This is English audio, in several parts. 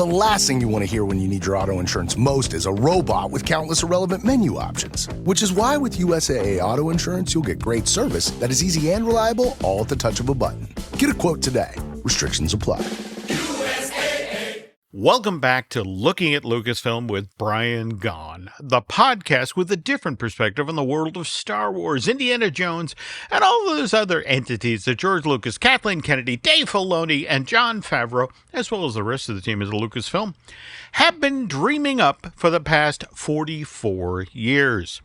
The last thing you want to hear when you need your auto insurance most is a robot with countless irrelevant menu options. Which is why with USAA Auto Insurance, you'll get great service that is easy and reliable, all at the touch of a button. Get a quote today. Restrictions apply. Welcome back to Looking at Lucasfilm with Brian Gaughan, the podcast with a different perspective on the world of Star Wars, Indiana Jones, and all those other entities that George Lucas, Kathleen Kennedy, Dave Filoni, and Jon Favreau, as well as the rest of the team at Lucasfilm, have been dreaming up for the past 44 years.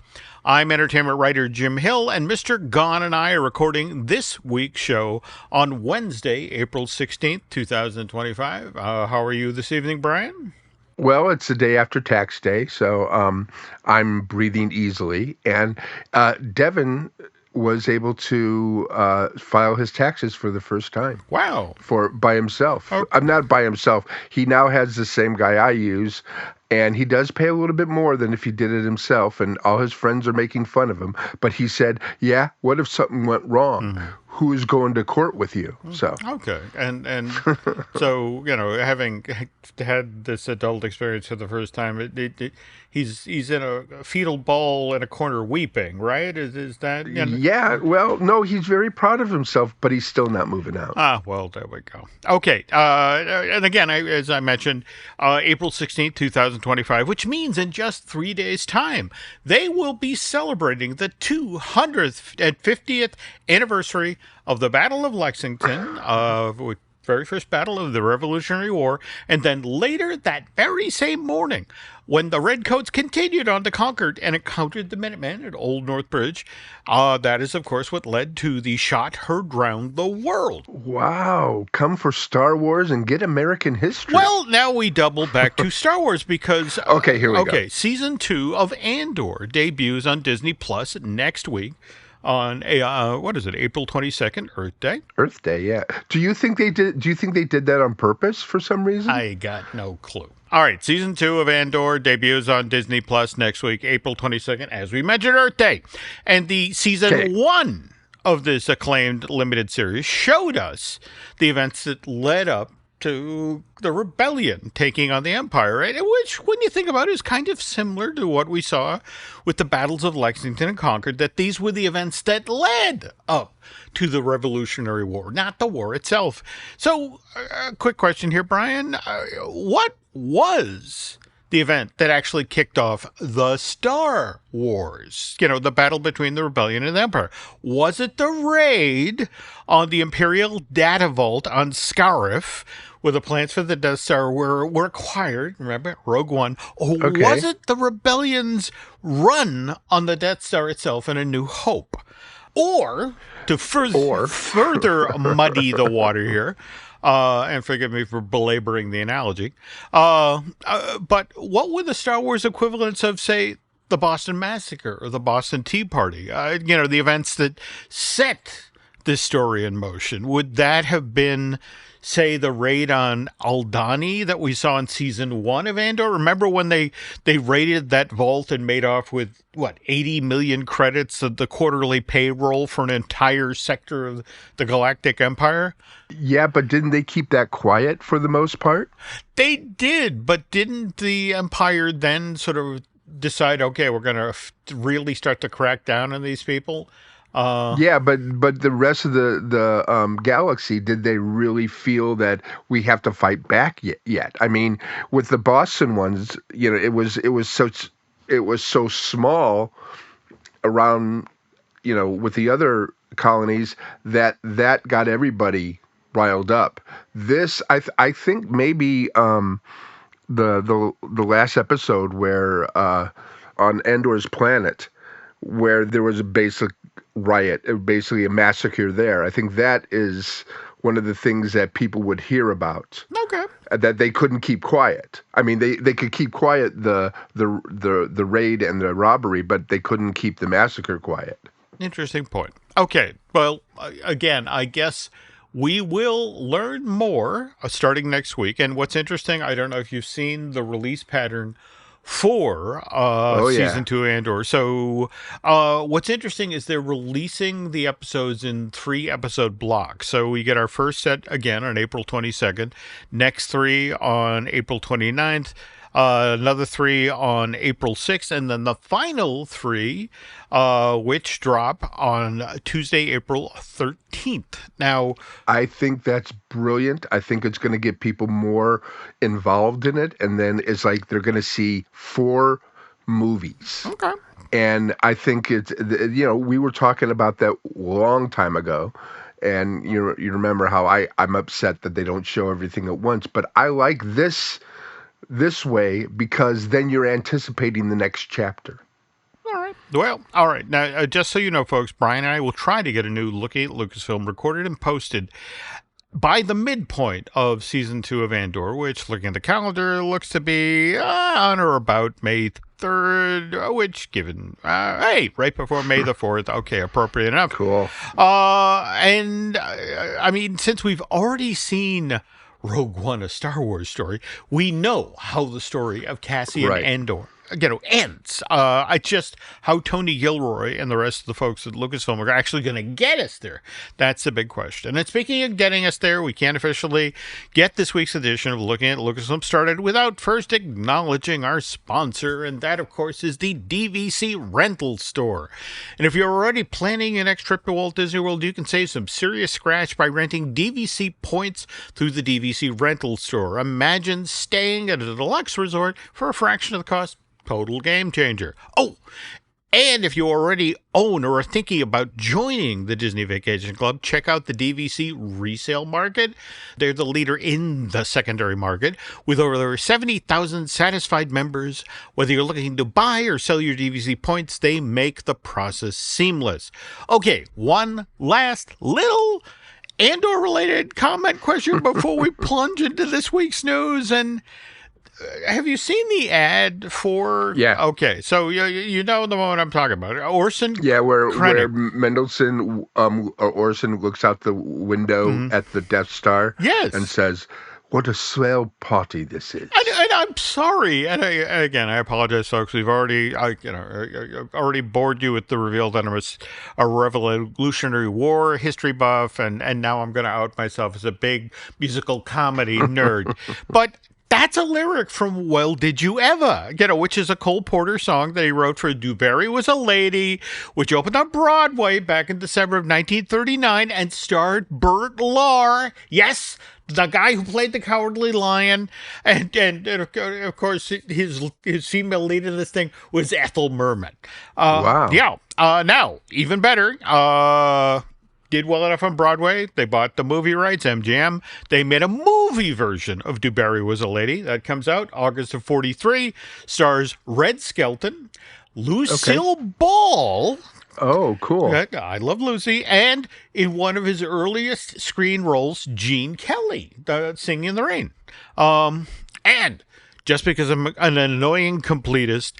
I'm entertainment writer Jim Hill, and Mr. Gaughan and I are recording this week's show on Wednesday, April 16th, 2025. How are you this evening, Brian? Well, it's the day after tax day, so I'm breathing easily. And Devin was able to file his taxes for the first time. Wow. By himself. Oh. I'm not by himself. He now has the same guy I use, and he does pay a little bit more than if he did it himself, and all his friends are making fun of him. But he said, yeah, what if something went wrong? Mm-hmm. Who is going to court with you? So okay, and so having had this adult experience for the first time, he's in a fetal ball in a corner weeping, right? Is that? Yeah. Well, no, he's very proud of himself, but he's still not moving out. Well, there we go. Okay, and again, as I mentioned, April 16th, 2025, which means in just 3 days' time, they will be celebrating the 250th anniversary of the Battle of Lexington, very first battle of the Revolutionary War, and then later that very same morning, when the Redcoats continued on to Concord and encountered the Minutemen at Old North Bridge, that is, of course, what led to the shot heard round the world. Wow. Come for Star Wars and get American history. Well, now we double back to Star Wars because... okay, here we go. Okay, Season 2 of Andor debuts on Disney Plus next week. On April 22nd, Earth Day. Earth Day, yeah. Do you think they did that on purpose for some reason? I got no clue. All right, Season 2 of Andor debuts on Disney Plus next week, April 22nd, as we mentioned, Earth Day. And the Season 1 of this acclaimed limited series showed us the events that led up to the rebellion taking on the Empire, right? Which, when you think about it, is kind of similar to what we saw with the battles of Lexington and Concord, that these were the events that led up to the Revolutionary War, not the war itself. So, quick question here, Brian. What was the event that actually kicked off the Star Wars? The battle between the Rebellion and the Empire. Was it the raid on the Imperial Data Vault on Scarif, where the plans for the Death Star were acquired? Remember, Rogue One. Or was it the Rebellion's run on the Death Star itself in A New Hope? Or, to further muddy the water here, and forgive me for belaboring the analogy, but what were the Star Wars equivalents of, say, the Boston Massacre or the Boston Tea Party? The events that set this story in motion. Would that have been, say, the raid on Aldhani that we saw in Season 1 of Andor? Remember when they raided that vault and made off with, 80 million credits of the quarterly payroll for an entire sector of the Galactic Empire? Yeah, but didn't they keep that quiet for the most part? They did, but didn't the Empire then sort of decide, okay, we're going to really start to crack down on these people? Yeah, but the rest of the galaxy, did they really feel that we have to fight back yet? I mean, with the Boston ones, it was so small around, with the other colonies that got everybody riled up. This, I think maybe the last episode where on Andor's planet, where there was a basic riot, basically a massacre there. I think that is one of the things that people would hear about. Okay. That they couldn't keep quiet. I mean, they could keep quiet the raid and the robbery, but they couldn't keep the massacre quiet. Interesting point. Okay. Well, again, I guess we will learn more starting next week. And what's interesting, I don't know if you've seen the release pattern for season 2 Andor. So what's interesting is they're releasing the episodes in 3-episode blocks. So we get our first set again on April 22nd, next 3 on April 29th, another 3 on April 6th, and then the final 3, which drop on Tuesday, April 13th. Now, I think that's brilliant. I think it's going to get people more involved in it, and then it's like they're going to see 4 movies. Okay. And I think it's, we were talking about that long time ago. And you remember how I'm upset that they don't show everything at once, but I like this way because then you're anticipating the next chapter. All right. Well, all right. Now, just so you know, folks, Brian and I will try to get a new Looking at Lucasfilm recorded and posted by the midpoint of season 2 of Andor, which, looking at the calendar, looks to be on or about May 3rd, which, given, right before May the 4th. Okay, appropriate enough. Cool. And, I mean, since we've already seen Rogue One, A Star Wars Story, we know how the story of Cassian Andor ends. Just how Tony Gilroy and the rest of the folks at Lucasfilm are actually going to get us there. That's the big question. And speaking of getting us there, we can't officially get this week's edition of Looking at Lucasfilm started without first acknowledging our sponsor, and that, of course, is the DVC Rental Store. And if you're already planning your next trip to Walt Disney World, you can save some serious scratch by renting DVC points through the DVC Rental Store. Imagine staying at a deluxe resort for a fraction of the cost. Total game changer. Oh, and if you already own or are thinking about joining the Disney Vacation Club, check out the DVC resale market. They're the leader in the secondary market with over 70,000 satisfied members. Whether you're looking to buy or sell your DVC points, they make the process seamless. Okay, one last little Andor-related comment question before we plunge into this week's news. And have you seen the ad for? Yeah. Okay, so you know the one I'm talking about. Orson. Yeah, where Mendelsohn Orson looks out the window at the Death Star. Yes. And says, "What a swell party this is." And I'm sorry, and I apologize, folks. We've already already bored you with the reveal that I'm a Revolutionary War history buff, and now I'm going to out myself as a big musical comedy nerd, but. That's a lyric from Well Did You Ever, which is a Cole Porter song that he wrote for Dewberry Was a Lady, which opened on Broadway back in December of 1939 and starred Burt Lahr. Yes, the guy who played the Cowardly Lion. And of course, his female lead in this thing was Ethel Merman. Wow. Yeah. Now, even better, did well enough on Broadway. They bought the movie rights, MGM. They made a movie version of Dewberry Was a Lady. That comes out August of 43. Stars Red Skelton, Lucille Ball. Oh, cool. I love Lucy. And in one of his earliest screen roles, Gene Kelly, Singing in the Rain. And just because I'm an annoying completist,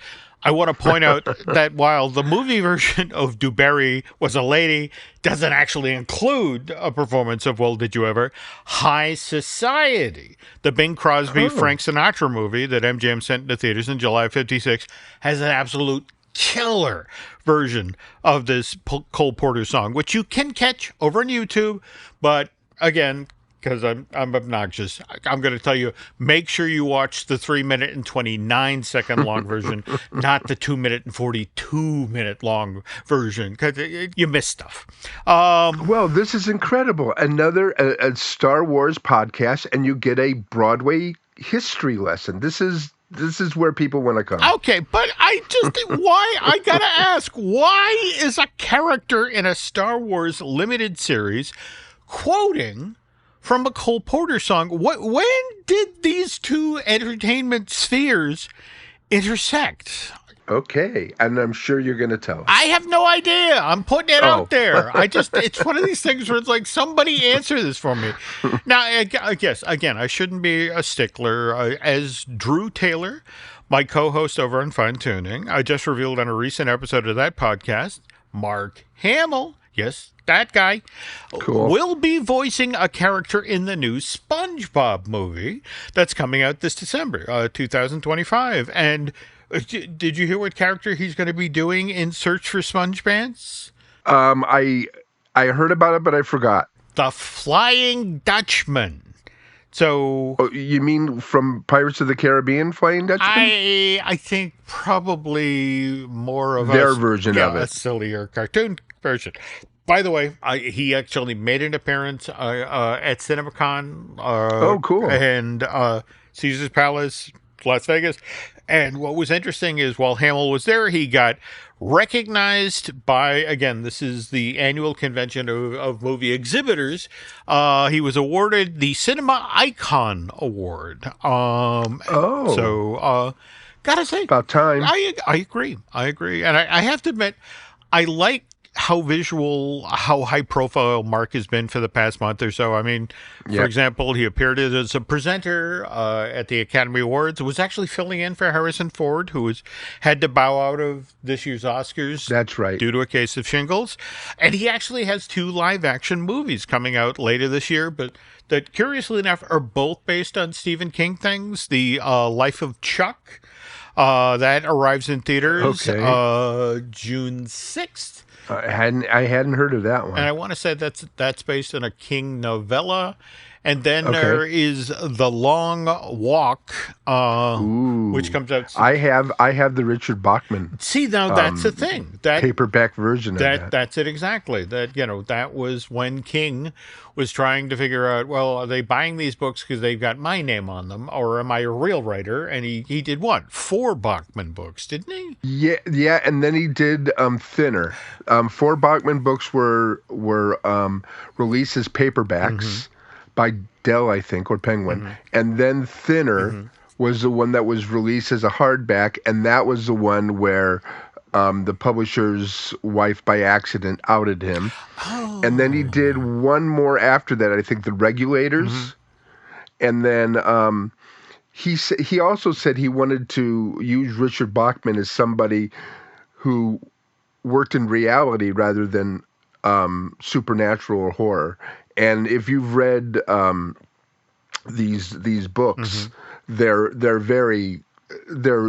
I want to point out that while the movie version of Dewberry Was a Lady doesn't actually include a performance of Well Did You Ever, High Society, the Bing Crosby, Frank Sinatra movie that MGM sent into theaters in July of 56, has an absolute killer version of this Cole Porter song, which you can catch over on YouTube, but again, because I'm obnoxious, I'm going to tell you, make sure you watch the 3-minute and 29-second long version, not the 2-minute and 42-minute long version, because you miss stuff. Well, this is incredible. Another a Star Wars podcast, and you get a Broadway history lesson. This is where people want to come. Okay, but I gotta ask, why is a character in a Star Wars limited series quoting from a Cole Porter song? When did these two entertainment spheres intersect? Okay, and I'm sure you're going to tell us. I have no idea. I'm putting it out there. It's one of these things where it's like, somebody answer this for me. Now, I guess, again, I shouldn't be a stickler. As Drew Taylor, my co-host over on Fine Tuning, I just revealed on a recent episode of that podcast, Mark Hamill, yes, that guy, Cool. will be voicing a character in the new SpongeBob movie that's coming out this December, 2025. And did you hear what character he's going to be doing in Search for SpongeBob? I heard about it, but I forgot. The Flying Dutchman. So, You mean from Pirates of the Caribbean, Flying Dutchman? I think probably more of their version of it, a sillier cartoon version. By the way, he actually made an appearance at CinemaCon. Oh, cool! And Caesar's Palace, Las Vegas. And what was interesting is while Hamill was there, he got recognized by, again, this is the annual convention of movie exhibitors. He was awarded the Cinema Icon Award. So, gotta say, about time. I agree. And I have to admit, I like how high profile Mark has been for the past month or so. I mean, for example, he appeared as a presenter at the Academy Awards, was actually filling in for Harrison Ford, who had to bow out of this year's Oscars. That's right. Due to a case of shingles. And he actually has 2 live action movies coming out later this year, but that curiously enough are both based on Stephen King things. The Life of Chuck, that arrives in theaters June 6th. I hadn't heard of that one. And I want to say that's based on a King novella. And then there is The Long Walk, which comes out. I have the Richard Bachman. See, now that's the thing. That paperback version of that. That's it exactly. That was when King was trying to figure out, well, are they buying these books because they've got my name on them, or am I a real writer? And he did what? 4 Bachman books, didn't he? Yeah, and then he did Thinner. 4 Bachman books were released as paperbacks by Dell, I think, or Penguin, and then Thinner was the one that was released as a hardback, and that was the one where the publisher's wife by accident outed him. And then he did one more after that, I think, The Regulators. And then he also said he wanted to use Richard Bachman as somebody who worked in reality rather than supernatural or horror. And if you've read these books, they're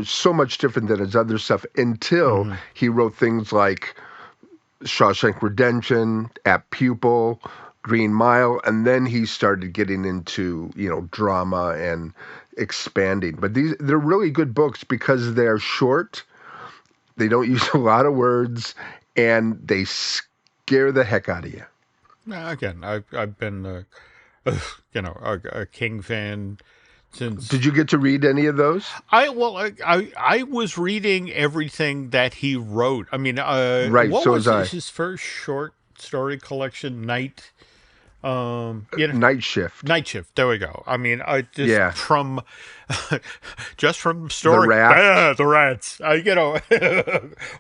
so much different than his other stuff until he wrote things like Shawshank Redemption, Apt Pupil, Green Mile, and then he started getting into drama and expanding. But they're really good books because they're short, they don't use a lot of words, and they scare the heck out of you. Again, I've been a King fan since. Did you get to read any of those? I was reading everything that he wrote. I mean, right. What so was I. his first short story collection? Night Shift. Night Shift. There we go. I mean, from story. The rats.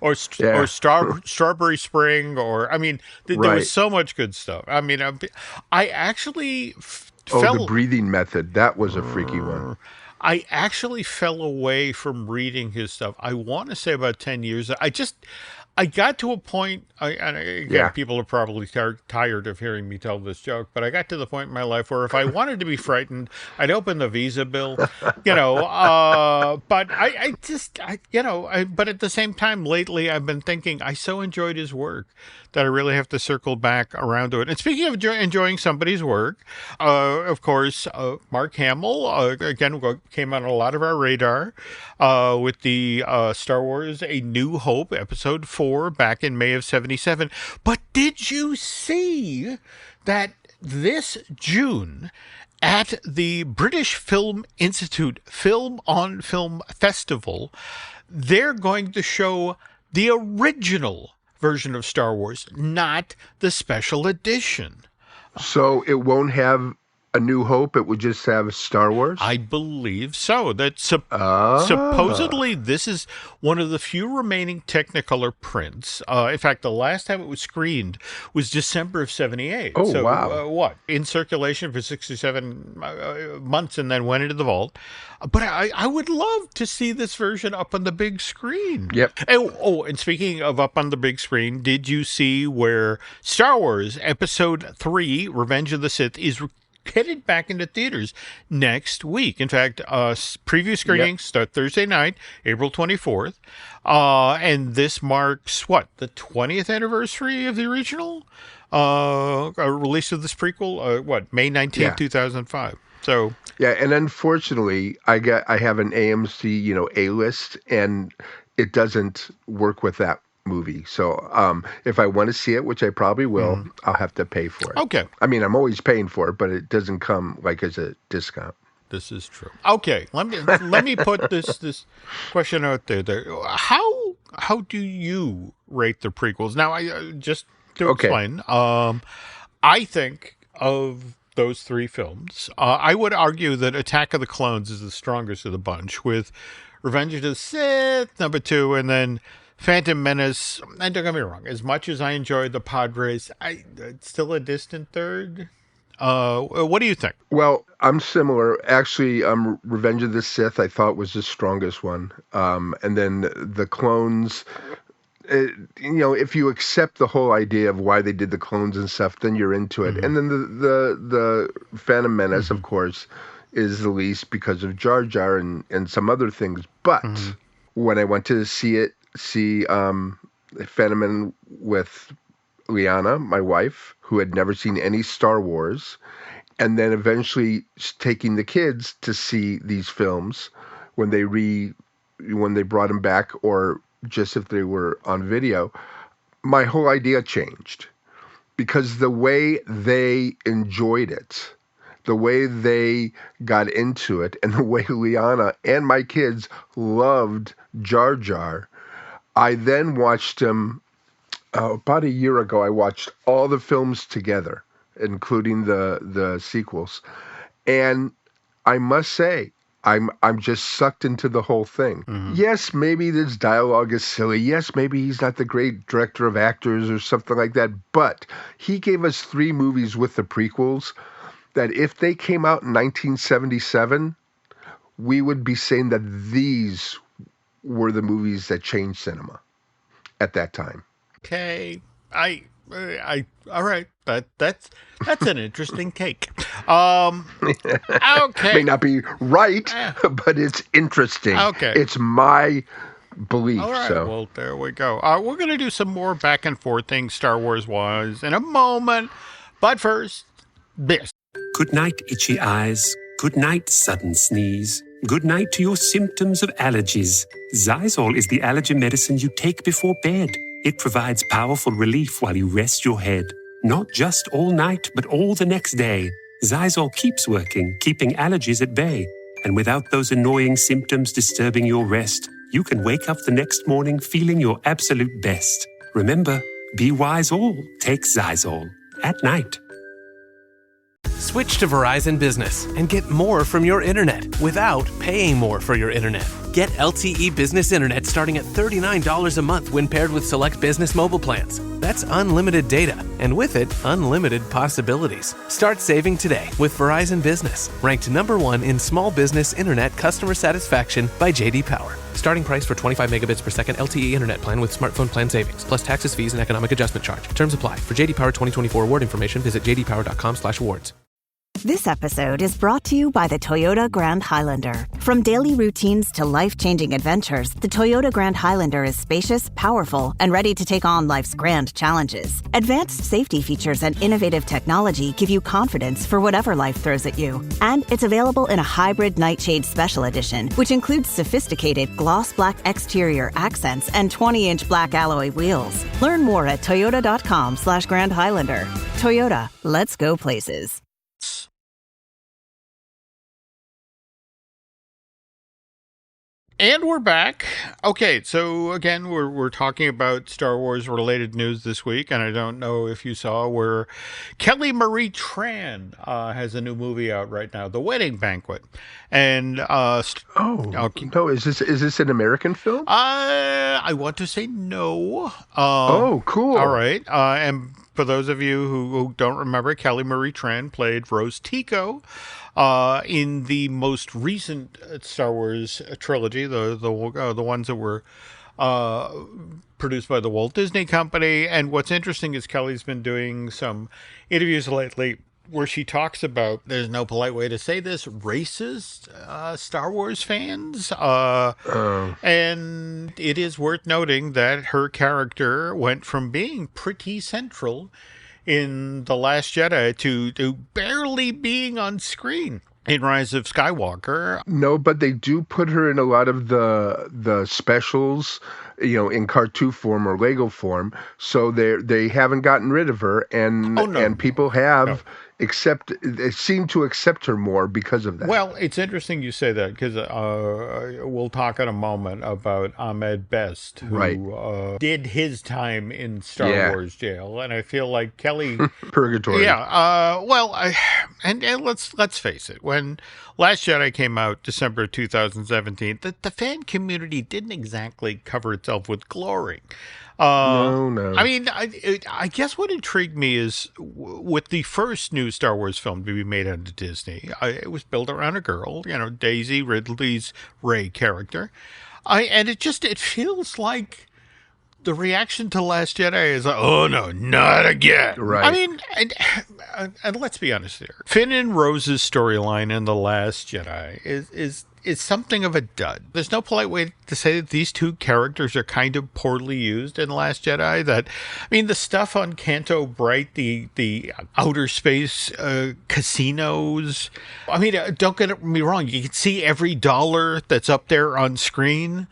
Or Strawberry Spring. Or I mean, there was so much good stuff. I mean, I actually the breathing method. That was a freaky one. I actually fell away from reading his stuff. I want to say about 10 years. I got to a point, people are probably tired of hearing me tell this joke, but I got to the point in my life where if I wanted to be frightened, I'd open the Visa bill, but but at the same time, lately I've been thinking I so enjoyed his work that I really have to circle back around to it. And speaking of enjoying somebody's work, of course, Mark Hamill, again, came on a lot of our radar with the Star Wars A New Hope, Episode 4, back in May of 1977. But did you see that this June at the British Film Institute Film on Film Festival, they're going to show the original version of Star Wars, not the special edition. So it won't have A New Hope, it would just have Star Wars? I believe so. That supposedly this is one of the few remaining Technicolor prints. In fact, the last time it was screened was December of 78. Oh, so, wow. in circulation for 67 months and then went into the vault. But I would love to see this version up on the big screen. Yep. And speaking of up on the big screen, did you see where Star Wars Episode 3, Revenge of the Sith, is headed back into theaters next week? In fact, preview screenings start Thursday night, April 24th. And this marks, the 20th anniversary of the original release of this prequel? May 19th, 2005. So... Yeah, and unfortunately, I have an AMC, A-list, and it doesn't work with that movie. So if I want to see it, which I probably will, I'll have to pay for it. Okay. I mean, I'm always paying for it, but it doesn't come as a discount. This is true. Okay, let me put this question out there. How do you rate the prequels? Now, I just to explain, I think of those three films, I would argue that Attack of the Clones is the strongest of the bunch, with Revenge of the Sith number 2, and then Phantom Menace. And don't get me wrong, as much as I enjoyed the pod race, it's still a distant third. What do you think? Well, I'm similar. Actually, Revenge of the Sith I thought was the strongest one. And then the clones, if you accept the whole idea of why they did the clones and stuff, then you're into it. And then the Phantom Menace, of course, is the least because of Jar Jar and some other things. But when I went to see Phantom Menace with Liana, my wife, who had never seen any Star Wars, and then eventually taking the kids to see these films when they brought them back, or just if they were on video, my whole idea changed, because the way they enjoyed it, the way they got into it, and the way Liana and my kids loved Jar Jar. I then watched them about a year ago. I watched all the films together, including the sequels, and I must say, I'm just sucked into the whole thing. Yes, maybe this dialogue is silly. Yes, maybe he's not the great director of actors or something like that. But he gave us 3 movies with the prequels that if they came out in 1977, we would be saying that these were the movies that changed cinema at that time. Okay, all right. That's an interesting take. Okay, May not be right, but it's interesting. Okay, it's my belief. All right. So. Well, there we go. We're gonna do some more back and forth things, Star Wars wise, in a moment. But first, this. Good night, itchy eyes. Good night, sudden sneeze. Good night to your symptoms of allergies. Xyzal is the allergy medicine you take before bed. It provides powerful relief while you rest your head. Not just all night, but all the next day. Xyzal keeps working, keeping allergies at bay. And without those annoying symptoms disturbing your rest, you can wake up the next morning feeling your absolute best. Remember, be wise all. Take Xyzal. At night. Switch to Verizon Business and get more from your internet without paying more for your internet. Get LTE Business Internet starting at $39 a month when paired with select business mobile plans. That's unlimited data, and with it, unlimited possibilities. Start saving today with Verizon Business, ranked #1 in small business internet customer satisfaction by J.D. Power. Starting price for 25 megabits per second LTE internet plan with smartphone plan savings, plus taxes, fees, and economic adjustment charge. Terms apply. For J.D. Power 2024 award information, visit jdpower.com/awards. This episode is brought to you by the Toyota Grand Highlander. From daily routines to life-changing adventures, the Toyota Grand Highlander is spacious, powerful, and ready to take on life's grand challenges. Advanced safety features and innovative technology give you confidence for whatever life throws at you. And it's available in a hybrid Nightshade Special Edition, which includes sophisticated gloss black exterior accents and 20-inch black alloy wheels. Learn more at toyota.com/Grand Highlander. Toyota, let's go places. And we're back. Okay, so again, we're talking about Star Wars related news this week, and I don't know if you saw where Kelly Marie Tran has a new movie out right now, The Wedding Banquet, and no, is this an American film? I want to say no. Oh, cool. All right, and for those of you who don't remember, Kelly Marie Tran played Rose Tico in the most recent Star Wars trilogy, the ones that were produced by the Walt Disney Company. And what's interesting is Kelly's been doing some interviews lately where she talks about, there's no polite way to say this, racist Star Wars fans. And it is worth noting that her character went from being pretty central in The Last Jedi to barely being on screen in Rise of Skywalker. No, but they do put her in a lot of the specials, in cartoon form or Lego form. So they haven't gotten rid of her, and people have they seem to accept her more because of that. Well, it's interesting you say that, because we'll talk in a moment about Ahmed Best, who did his time in Star Wars jail, and I feel like Kelly purgatory. Yeah. And let's face it, when Last Jedi came out December 2017, the fan community didn't exactly cover itself with glory. No. I mean, I guess what intrigued me is with the first new Star Wars film to be made under Disney, it was built around a girl, Daisy Ridley's Rey character. And it feels like the reaction to Last Jedi is like, oh no, not again. Right. I mean, and let's be honest here. Finn and Rose's storyline in The Last Jedi is something of a dud. There's no polite way to say that these two characters are kind of poorly used in Last Jedi. The stuff on Canto Bright, the outer space casinos. I mean, don't get me wrong. You can see every dollar that's up there on screen,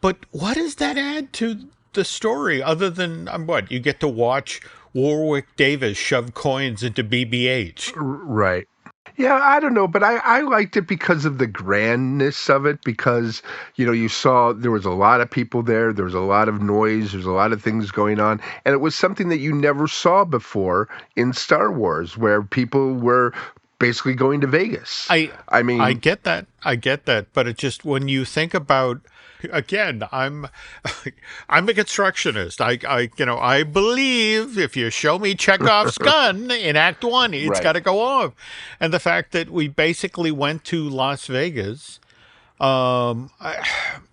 but what does that add to the story other than what you get to watch Warwick Davis shove coins into BB-8? Right. Yeah, I don't know, but I liked it because of the grandness of it, because, you saw there was a lot of people there was a lot of noise, there's a lot of things going on, and it was something that you never saw before in Star Wars, where people were basically going to Vegas. I get that, but it just, when you think about, again, I'm a constructionist. I believe if you show me Chekhov's gun in Act 1, it's got to go off. And the fact that we basically went to Las Vegas, and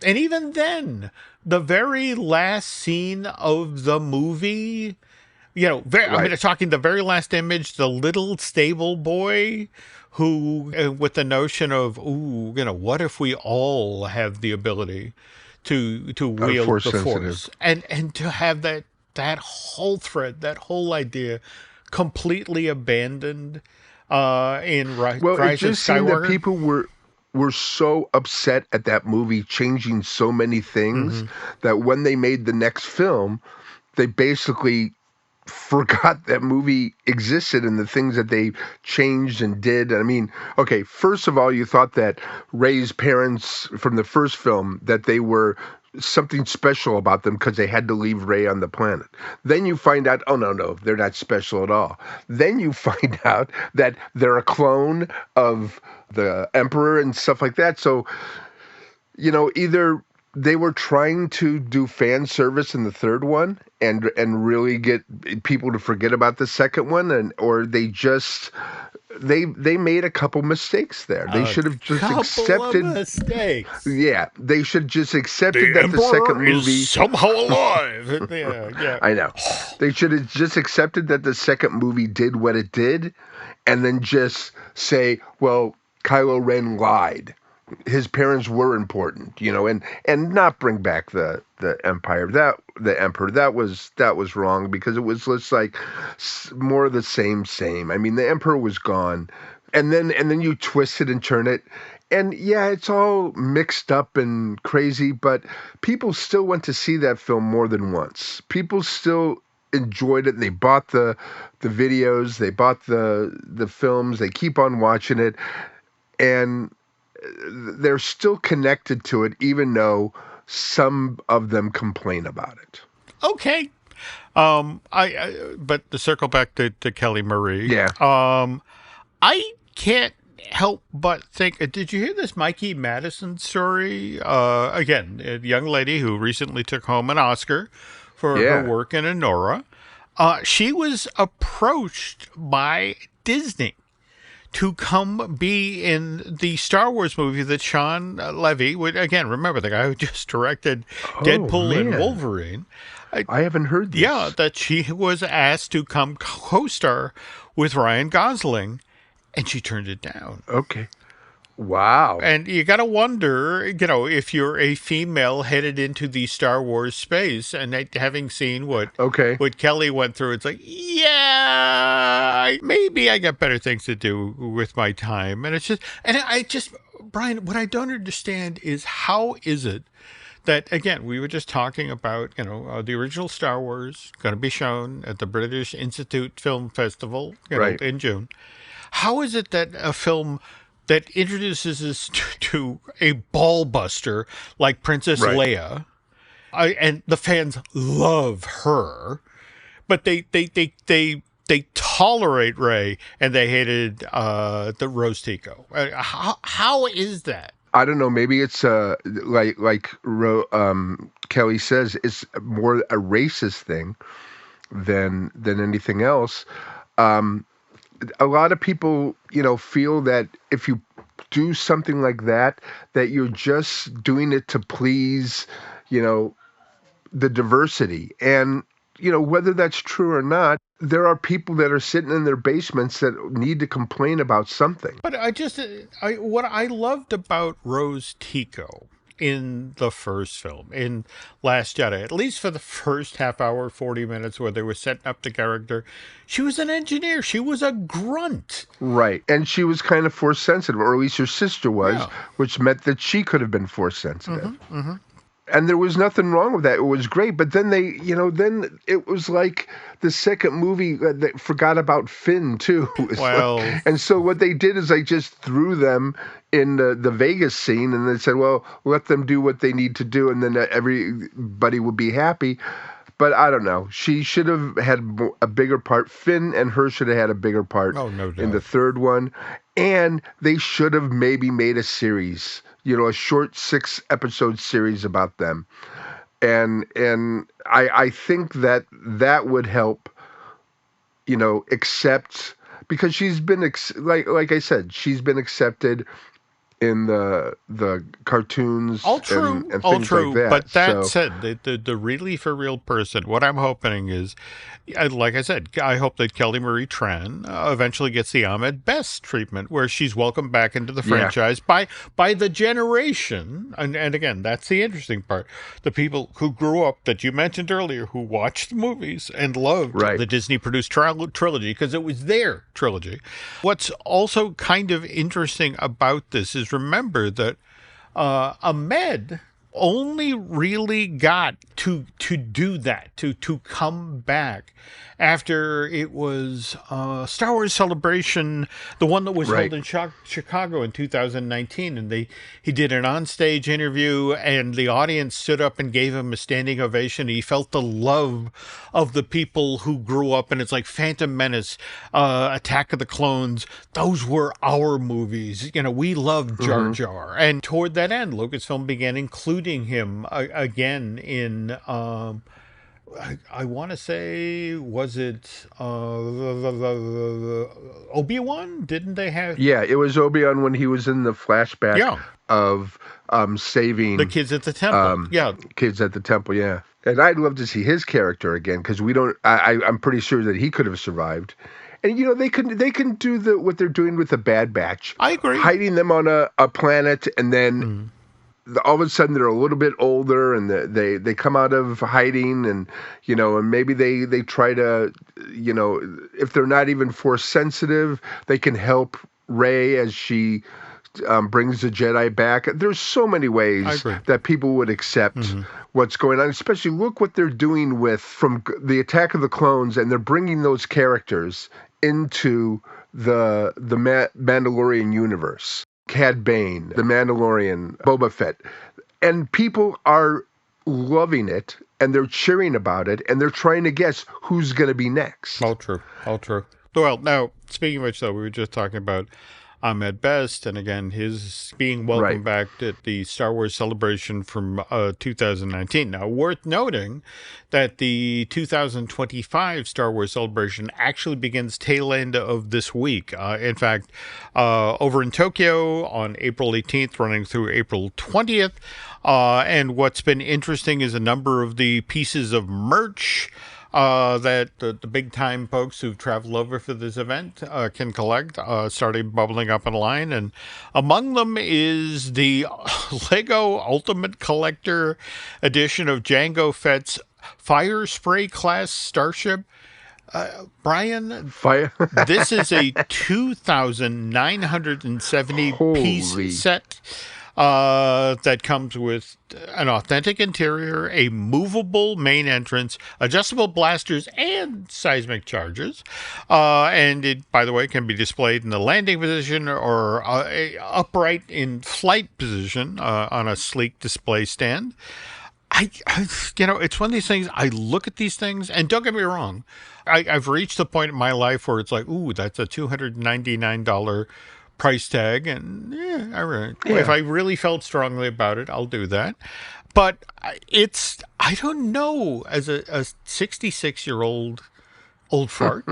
even then, the very last scene of the movie, I'm talking the very last image, the little stable boy who, with the notion of, what if we all have the ability to wield the Force, and to have that whole thread, that whole idea, completely abandoned in Rise of Skywalker. It just seemed that people were so upset at that movie changing so many things that when they made the next film, they basically forgot that movie existed and the things that they changed and did. I mean, okay, first of all, you thought that Rey's parents from the first film, that they were something special about them because they had to leave Rey on the planet. Then you find out, oh, no, they're not special at all. Then you find out that they're a clone of the Emperor and stuff like that. So, either they were trying to do fan service in the third one and really get people to forget about the second one, or they just they made a couple mistakes there. They should have just accepted mistakes. Yeah, they should just accepted that the second movie is somehow alive. Yeah. I know. They should have just accepted that the second movie did what it did, and then just say, well, Kylo Ren lied. His parents were important, and not bring back the Empire, the Emperor. That was wrong, because it was just like more of the same. I mean, the Emperor was gone, and then you twist it and turn it, and yeah, it's all mixed up and crazy, but people still went to see that film more than once. People still enjoyed it. They bought the videos, they bought the films, they keep on watching it, and they're still connected to it, even though some of them complain about it. Okay. But to circle back to Kelly Marie. Yeah. I can't help but think, did you hear this Mikey Madison story? Again, a young lady who recently took home an Oscar for her work in Andor. She was approached by Disney to come be in the Star Wars movie that Sean Levy would, again, remember the guy who just directed Deadpool and Wolverine. I haven't heard this. Yeah, that she was asked to come co-star with Ryan Gosling, and she turned it down. Okay. Wow. And you got to wonder, if you're a female headed into the Star Wars space, and having seen what Kelly went through, it's like, maybe I got better things to do with my time. And Brian, what I don't understand is, how is it that, again, we were just talking about, the original Star Wars going to be shown at the British Institute Film Festival in June. How is it that a film that introduces us to a ball buster like Princess Leia, and the fans love her, but they tolerate Rey and they hated the Rose Tico? How is that? I don't know. Maybe it's like Kelly says, it's more a racist thing than anything else. A lot of people, feel that if you do something like that, that you're just doing it to please, the diversity. And, whether that's true or not, there are people that are sitting in their basements that need to complain about something. But what I loved about Rose Tico in the first film, in Last Jedi, at least for the first half hour, 40 minutes where they were setting up the character, she was an engineer. She was a grunt. Right. And she was kind of force sensitive, or at least her sister was, which meant that she could have been force sensitive. Mm-hmm, mm-hmm. And there was nothing wrong with that. It was great. But then then it was like the second movie that forgot about Finn, too. And so what they did is they just threw them in the Vegas scene, and they said, well, let them do what they need to do, and then everybody would be happy. But I don't know. She should have had a bigger part. Finn and her should have had a bigger part in the third one. And they should have maybe made a series, a short 6-episode series about them. And I think that would help, accept, because she's been, like I said, she's been accepted in the cartoons and things like that. But that said, the really for real person, what I'm hoping is, like I said, I hope that Kelly Marie Tran eventually gets the Ahmed Best treatment, where she's welcomed back into the franchise by the generation. And again, that's the interesting part. The people who grew up, that you mentioned earlier, who watched the movies and loved the Disney-produced trilogy, because it was their trilogy. What's also kind of interesting about this is, remember that Ahmed only really got to do that, to come back after it was Star Wars Celebration, the one that was held in Chicago in 2019, and he did an onstage interview, and the audience stood up and gave him a standing ovation. He felt the love of the people who grew up, and it's like Phantom Menace, Attack of the Clones. Those were our movies. We loved Jar Jar, and toward that end, Lucasfilm began including him again in I want to say, was it Obi-Wan? Didn't they have? Yeah, it was Obi-Wan when he was in the flashback of saving the kids at the temple. Kids at the temple. Yeah, and I'd love to see his character again, because we don't. I'm pretty sure that he could have survived. And they can do what they're doing with the Bad Batch. I agree. Hiding them on a planet, and then all of a sudden they're a little bit older, and they come out of hiding, and and maybe they try to, if they're not even force sensitive, they can help Rey as she brings the Jedi back. There's so many ways that people would accept what's going on. Especially look what they're doing from the Attack of the Clones, and they're bringing those characters into the Mandalorian universe. Cad Bane, The Mandalorian, Boba Fett. And people are loving it, and they're cheering about it, and they're trying to guess who's going to be next. All true. All true. Well, now, speaking of which, though, we were just talking about Ahmed Best, and again, his being welcomed back at the Star Wars Celebration from 2019. Now, worth noting that the 2025 Star Wars Celebration actually begins tail end of this week. In fact, over in Tokyo on April 18th, running through April 20th. And what's been interesting is a number of the pieces of merch that the big-time folks who've traveled over for this event can collect, started bubbling up in line. And among them is the Lego Ultimate Collector edition of Jango Fett's Firespray class Starship. Brian, this is a 2,970 piece set that comes with an authentic interior, a movable main entrance, adjustable blasters, and seismic charges. And it, by the way, can be displayed in the landing position or upright in flight position on a sleek display stand. It's one of these things, I look at these things, and don't get me wrong, I've reached a point in my life where it's like, ooh, that's a $299 price tag, and all right. Yeah. If I really felt strongly about it, I'll do that. But I don't know, as a 66-year-old old fart,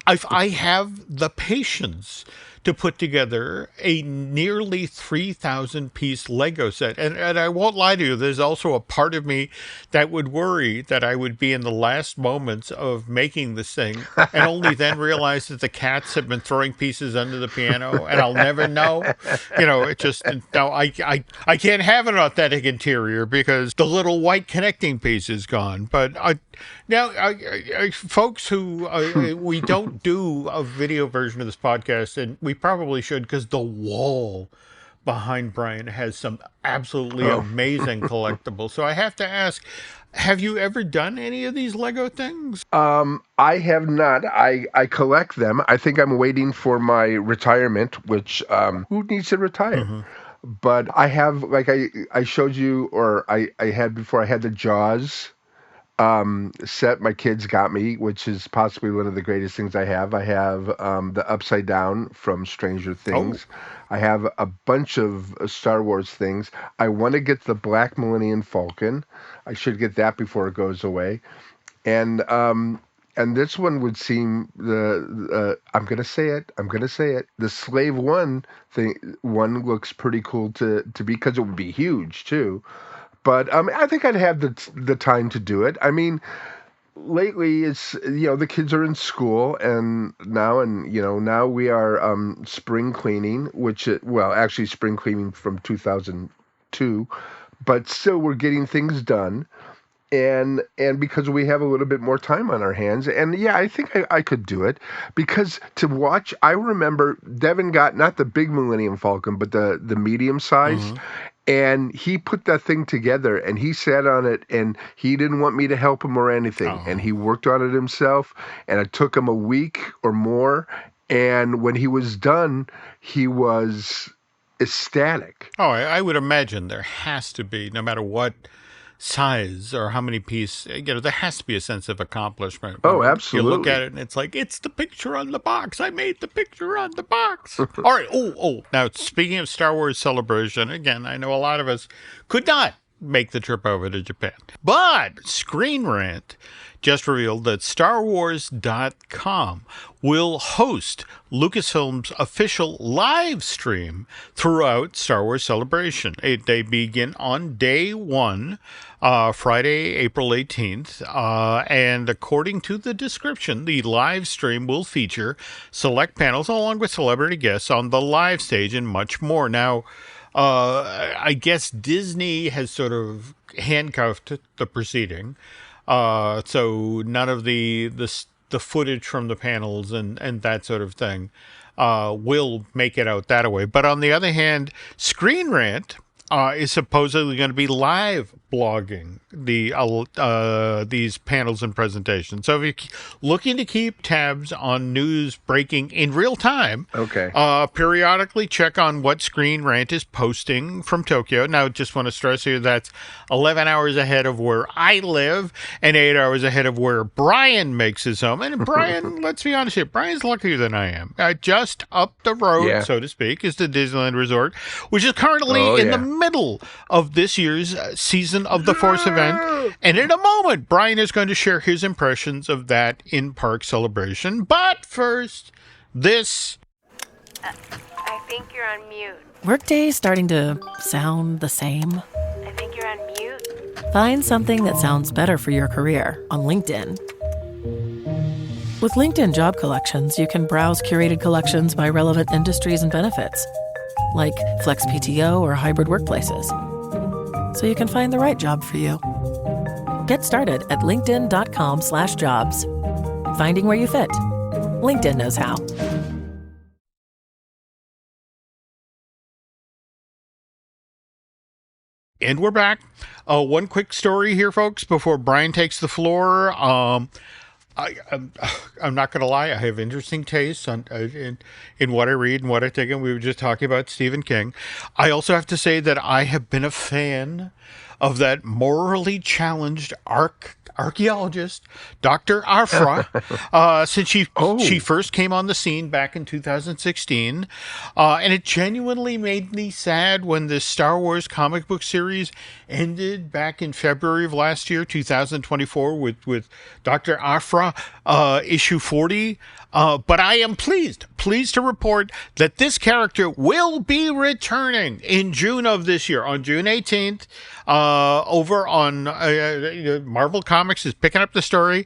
I have the patience to put together a nearly 3,000-piece Lego set. And I won't lie to you, there's also a part of me that would worry that I would be in the last moments of making this thing and only then realize that the cats have been throwing pieces under the piano and I'll never know. It just, now I can't have an authentic interior because the little white connecting piece is gone. But folks who, we don't do a video version of this podcast, and we probably should, because the wall behind Brian has some absolutely amazing collectibles. So I have to ask, have you ever done any of these Lego things? I have not. I collect them. I think I'm waiting for my retirement, which who needs to retire? Mm-hmm. But I have, like I showed you, or I had before, I had the Jaws set my kids got me, which is possibly one of the greatest things I have. I have the Upside Down from Stranger Things. Oh. I have a bunch of Star Wars things. I want to get the Black Millennium Falcon. I should get that before it goes away. And this one would seem I'm gonna say it. The Slave One looks pretty cool to be, because it would be huge too. But I think I'd have the time to do it. I mean, lately it's, the kids are in school and now we are spring cleaning, actually spring cleaning from 2002, but still we're getting things done. And because we have a little bit more time on our hands, and I think I could do it, because to watch, I remember Devin got not the big Millennium Falcon, but the medium size. Mm-hmm. And he put that thing together, and he sat on it, and he didn't want me to help him or anything. Oh. And he worked on it himself, and it took him a week or more. And when he was done, he was ecstatic. Oh, I would imagine there has to be, no matter what size or how many pieces, there has to be a sense of accomplishment. Oh, absolutely. You look at it and it's like, it's the picture on the box. I made the picture on the box. All right. Oh. Now, speaking of Star Wars Celebration, again, I know a lot of us could not make the trip over to Japan. But Screen Rant just revealed that StarWars.com will host Lucasfilm's official live stream throughout Star Wars Celebration. They begin on day one, Friday, April 18th. And according to the description, the live stream will feature select panels along with celebrity guests on the live stage and much more. Now, I guess Disney has sort of handcuffed the proceeding. So none of the footage from the panels and that sort of thing will make it out that way. But on the other hand, Screen Rant is supposedly going to be live blogging these panels and presentations. So if you're looking to keep tabs on news breaking in real time, periodically check on what Screen Rant is posting from Tokyo. Now, just want to stress here that's 11 hours ahead of where I live and 8 hours ahead of where Brian makes his home. And Brian, let's be honest here, Brian's luckier than I am. Just up the road, so to speak, is the Disneyland Resort, which is currently in the middle of this year's Season of the Force event. And in a moment, Brian is going to share his impressions of that in-park celebration. But first, this. I think you're on mute. Workday starting to sound the same? I think you're on mute. Find something that sounds better for your career on LinkedIn. With LinkedIn Job Collections, you can browse curated collections by relevant industries and benefits, like flex PTO or hybrid workplaces, so you can find the right job for you. Get started at linkedin.com/jobs. Finding where you fit. LinkedIn knows how. And we're back. One quick story here, folks, before Brian takes the floor. I'm not going to lie. I have interesting tastes in what I read and what I think. And we were just talking about Stephen King. I also have to say that I have been a fan of that morally challenged archaeologist, Dr. Afra, since she first came on the scene back in 2016. And it genuinely made me sad when this Star Wars comic book series ended back in February of last year, 2024, with Dr. Afra, issue 40. But I am pleased to report that this character will be returning in June of this year, on June 18th, over on Marvel Comics is picking up the story.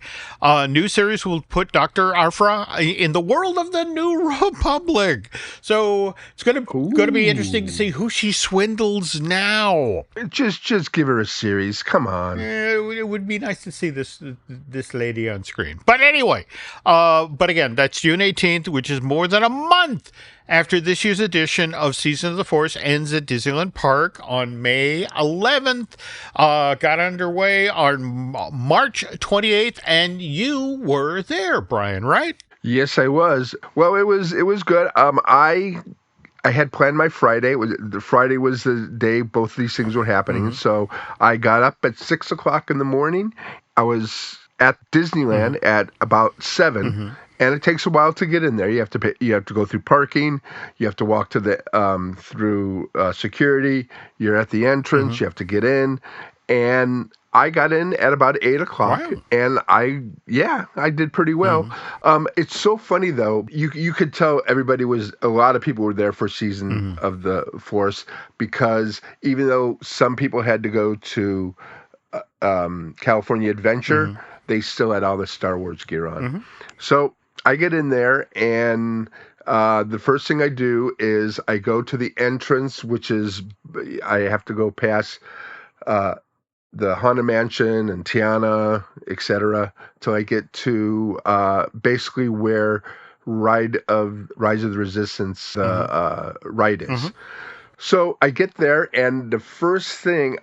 New series will put Dr. Afra in the world of the New Republic. So it's going to be interesting to see who she swindles now. Just give her a series. Come on. It would be nice to see this lady on screen. But anyway, but again, that's June 18th, which is more than a month after this year's edition of Season of the Force ends at Disneyland Park on May 11th. Got underway on March 28th, and you were there, Brian, right? Yes, I was. Well, it was good. I had planned my Friday. Friday was the day both these things were happening. Mm-hmm. So I got up at 6 o'clock in the morning. I was at Disneyland at about 7. Mm-hmm. And it takes a while to get in there. You have to go through parking. You have to walk to the through security. You're at the entrance. You have to get in. And I got in at about 8 o'clock, and I did pretty well. It's so funny though. You could tell a lot of people were there for Season of the Force, because even though some people had to go to California Adventure, they still had all the Star Wars gear on. So I get in there, and the first thing I do is I go to the entrance, which is I have to go past the Haunted Mansion and Tiana, etc., till I get to basically where Rise of the Resistance ride is. So I get there, and the first thing,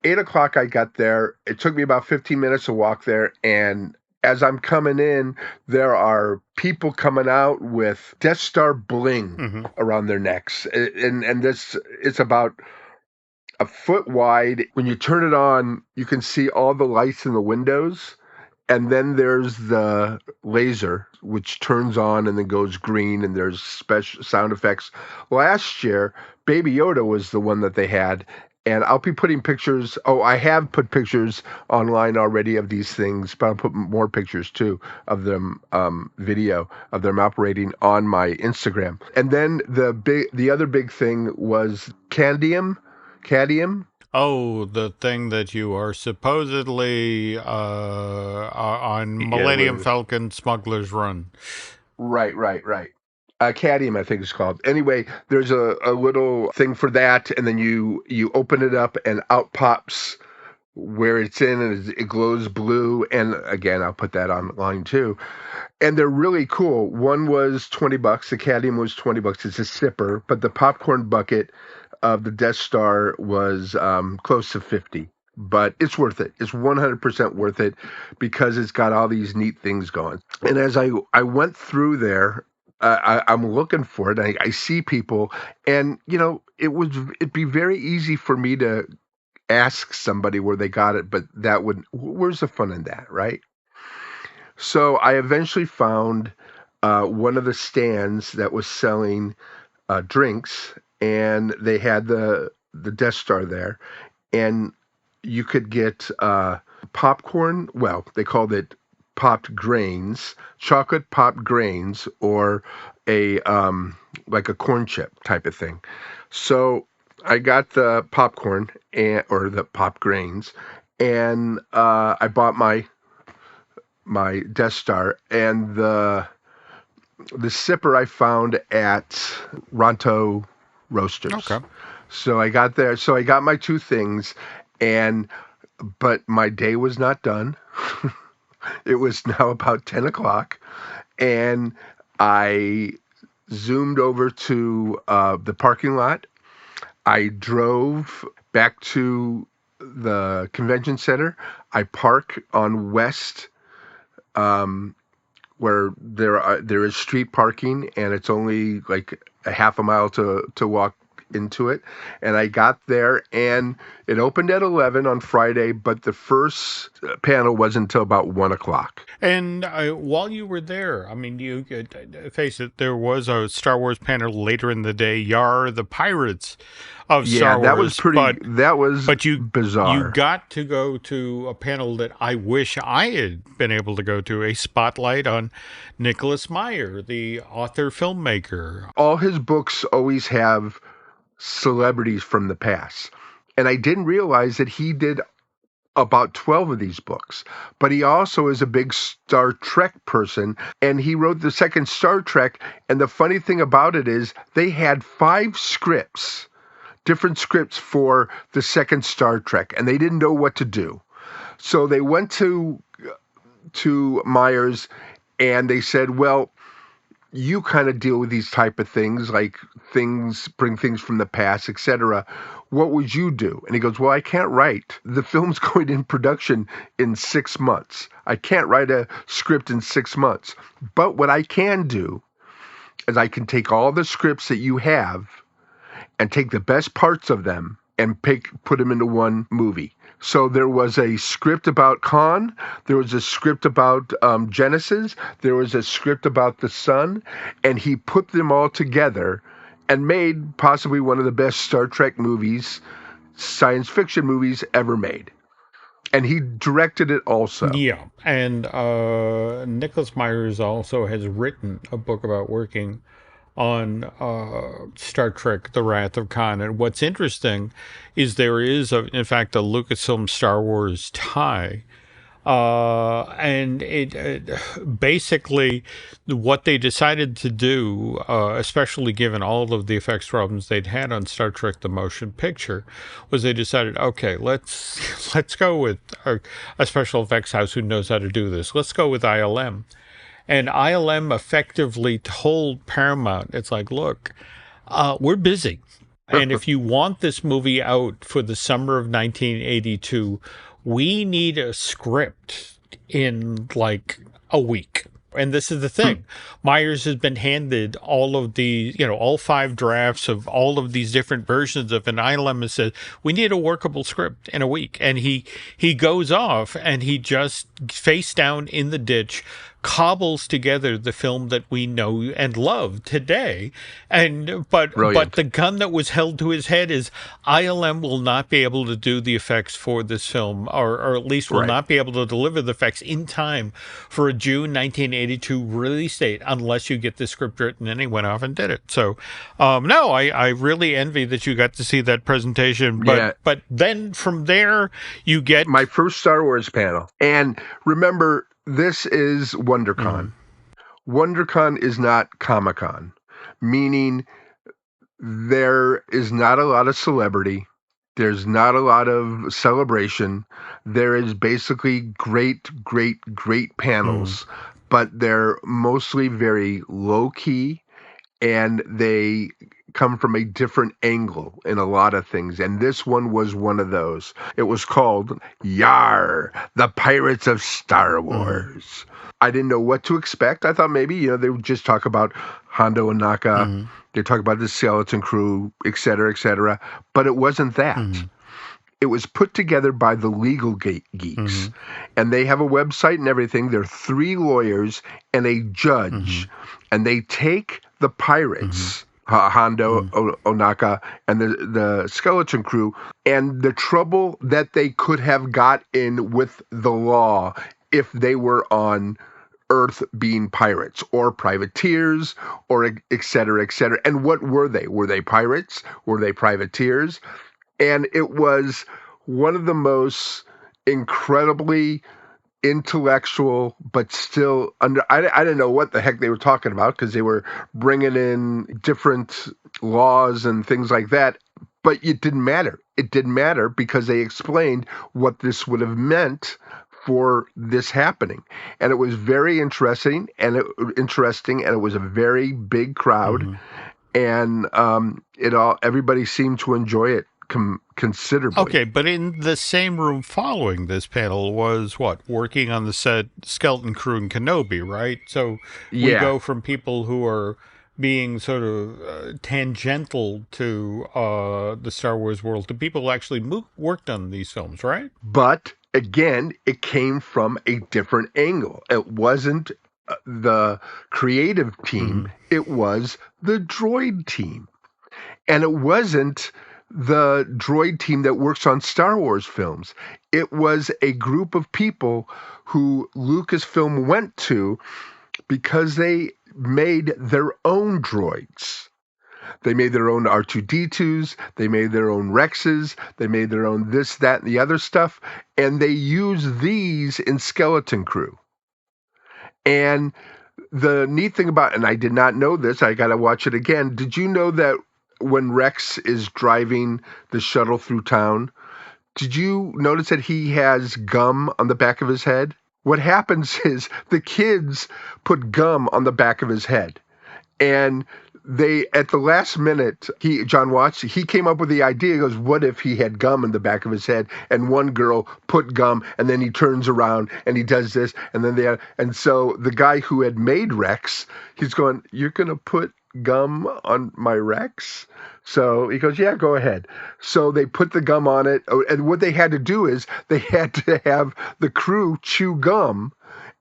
8 o'clock I got there. It took me about 15 minutes to walk there, and as I'm coming in, there are people coming out with Death Star bling around their necks. And this, it's about a foot wide. When you turn it on, you can see all the lights in the windows. And then there's the laser, which turns on and then goes green, and there's special sound effects. Last year, Baby Yoda was the one that they had. And I'll be putting pictures. I have put pictures online already of these things, but I'll put more pictures too of them, video of them operating on my Instagram. And then the other big thing was Cadmium. Oh, the thing that you are supposedly on Millennium Falcon Smuggler's Run. Right. Cadmium, I think it's called. Anyway, there's a little thing for that, and then you open it up, and out pops where it's in, and it glows blue. And again, I'll put that online too. And they're really cool. One was $20. The Cadmium was $20. It's a sipper, but the popcorn bucket of the Death Star was close to 50. But it's worth it. It's 100% worth it because it's got all these neat things going. And as I went through there, I'm looking for it. I see people, and it'd be very easy for me to ask somebody where they got it, but where's the fun in that, right? So I eventually found one of the stands that was selling drinks, and they had the Death Star there, and you could get popcorn. Well, they called it popped grains, chocolate popped grains, or a like a corn chip type of thing. So I got the popcorn or the popped grains, and I bought my Death Star, and the sipper I found at Ronto Roasters. Okay. So I got there. So I got my two things. But my day was not done. It was now about 10 o'clock, and I zoomed over to the parking lot. I drove back to the convention center. I park on West, where there is street parking, and it's only like a half a mile to walk into it. And I got there, and it opened at 11 on Friday, but the first panel wasn't until about 1 o'clock. And while you were there, I mean, you face it, there was a Star Wars panel later in the day, Yar, the Pirates of Star Wars. Yeah, that was bizarre. You got to go to a panel that I wish I had been able to go to, a spotlight on Nicholas Meyer, the author-filmmaker. All his books always have celebrities from the past. And I didn't realize that he did about 12 of these books. But he also is a big Star Trek person, and he wrote the second Star Trek. And the funny thing about it is they had 5 scripts, different scripts for the second Star Trek, and they didn't know what to do. So they went to Myers, and they said, well, you kind of deal with these type of things, like bring things from the past, etc. What would you do? And he goes, well, I can't write. The film's going in production in 6 months. I can't write a script in 6 months. But what I can do is I can take all the scripts that you have and take the best parts of them and put them into one movie. So there was a script about Khan, there was a script about Genesis, there was a script about the Sun, and he put them all together and made possibly one of the best Star Trek movies, science fiction movies ever made. And he directed it also. Yeah, and Nicholas Myers also has written a book about working on Star Trek, The Wrath of Khan. And what's interesting is there is, in fact, a Lucasfilm Star Wars tie. And it basically what they decided to do, especially given all of the effects problems they'd had on Star Trek The Motion Picture, was they decided, okay, let's go with a special effects house who knows how to do this. Let's go with ILM. And ILM effectively told Paramount, it's like, look, we're busy. And if you want this movie out for the summer of 1982, we need a script in like a week. And this is the thing. Myers has been handed all of the, all 5 drafts of all of these different versions of an ILM and says, we need a workable script in a week. And he goes off and he just face down in the ditch, cobbles together the film that we know and love today. But the gun that was held to his head is ILM will not be able to do the effects for this film, or at least will not be able to deliver the effects in time for a June 1982 release date unless you get the script written. And he went off and did it. So I really envy that you got to see that presentation. But then from there you get my first Star Wars panel. And remember, this is WonderCon. WonderCon is not Comic-Con, meaning there is not a lot of celebrity. There's not a lot of celebration. There is basically great panels, but they're mostly very low-key, and they come from a different angle in a lot of things, and this one was one of those. It was called Yar, the Pirates of Star Wars. I didn't know what to expect. I thought maybe, they would just talk about Hondo and Naka, they talk about the skeleton crew, et cetera, but it wasn't that. It was put together by the Legal Geeks, and they have a website and everything. They're 3 lawyers and a judge, and they take the pirates, Hondo, Onaka, and the skeleton crew, and the trouble that they could have got in with the law if they were on Earth being pirates or privateers or et cetera, et cetera. And what were they? Were they pirates? Were they privateers? And it was one of the most incredibly intellectual, but still I didn't know what the heck they were talking about because they were bringing in different laws and things like that. But it didn't matter. It didn't matter because they explained what this would have meant for this happening. And it was very interesting, and it was a very big crowd. And everybody seemed to enjoy it considerably. Okay, but in the same room following this panel was working on the set Skeleton Crew and Kenobi, right? So we go from people who are being sort of tangential to the Star Wars world to people who actually worked on these films, right? But again, it came from a different angle. It wasn't the creative team, it was the droid team. And it wasn't the droid team that works on Star Wars films. It was a group of people who Lucasfilm went to because they made their own droids. They made their own R2-D2s, they made their own Rexes, they made their own this, that, and the other stuff, and they used these in Skeleton Crew. And the neat thing about, and I did not know this, I got to watch it again, did you know that when Rex is driving the shuttle through town, did you notice that he has gum on the back of his head? What happens is the kids put gum on the back of his head. And they, at the last minute, John Watts, he came up with the idea. He goes, what if he had gum in the back of his head? And one girl put gum, and then he turns around and he does this, and then and so the guy who had made Rex, he's going, you're going to put gum on my Rex? So he goes, yeah, go ahead. So they put the gum on it, and what they had to do is they had to have the crew chew gum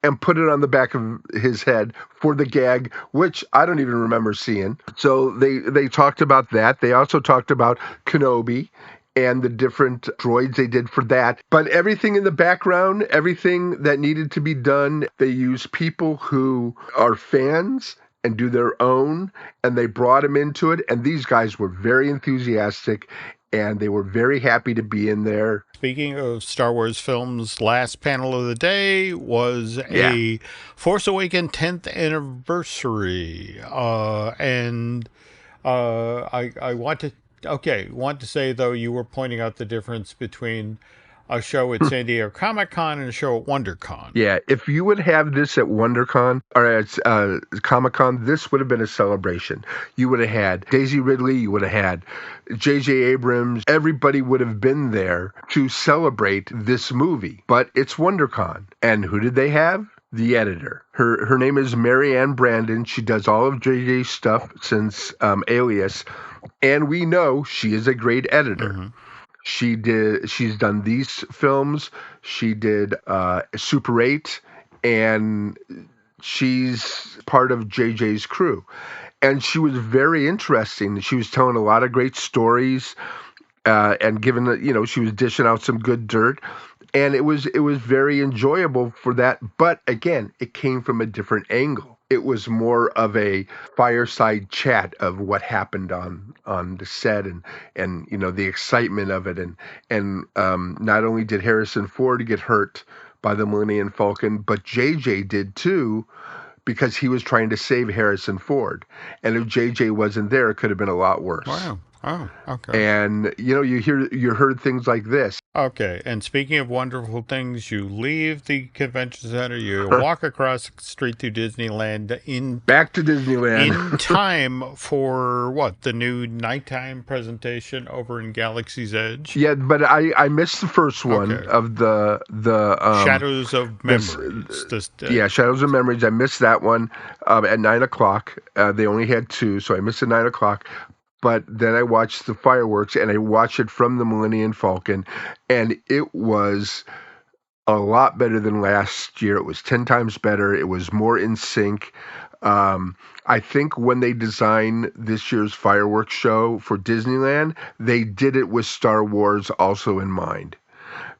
and put it on the back of his head for the gag, which I don't even remember seeing. So they talked about that. They also talked about Kenobi and the different droids they did for that. But everything in the background, everything that needed to be done, they used people who are fans and do their own, and they brought them into it. And these guys were very enthusiastic, and they were very happy to be in there. Speaking of Star Wars films, last panel of the day was a Force Awakens 10th anniversary. I want to say, though, you were pointing out the difference between a show at San Diego Comic-Con and a show at WonderCon. Yeah, if you would have this at WonderCon or at Comic-Con, this would have been a celebration. You would have had Daisy Ridley, you would have had J.J. Abrams. Everybody would have been there to celebrate this movie. But it's WonderCon. And who did they have? The editor. Her name is Mary Ann Brandon. She does all of JJ's stuff since Alias. And we know she is a great editor. She's done these films. She did Super 8, and she's part of JJ's crew. And she was very interesting. She was telling a lot of great stories, and giving, she was dishing out some good dirt. And it was very enjoyable for that. But again, it came from a different angle. It was more of a fireside chat of what happened on the set and the excitement of it. And not only did Harrison Ford get hurt by the Millennium Falcon, but JJ did too, because he was trying to save Harrison Ford. And if JJ wasn't there, it could have been a lot worse. Wow. Oh, okay. And you heard things like this. Okay, and speaking of wonderful things, you leave the convention center, you walk across the street to Disneyland Back to Disneyland. in time for what? The new nighttime presentation over in Galaxy's Edge? Yeah, but I missed the first one of the Shadows of Memories. Shadows of Memories. I missed that one at 9:00. They only had 2, so I missed at 9:00. But then I watched the fireworks, and I watched it from the Millennium Falcon, and it was a lot better than last year. It was 10 times better. It was more in sync. I think when they designed this year's fireworks show for Disneyland, they did it with Star Wars also in mind,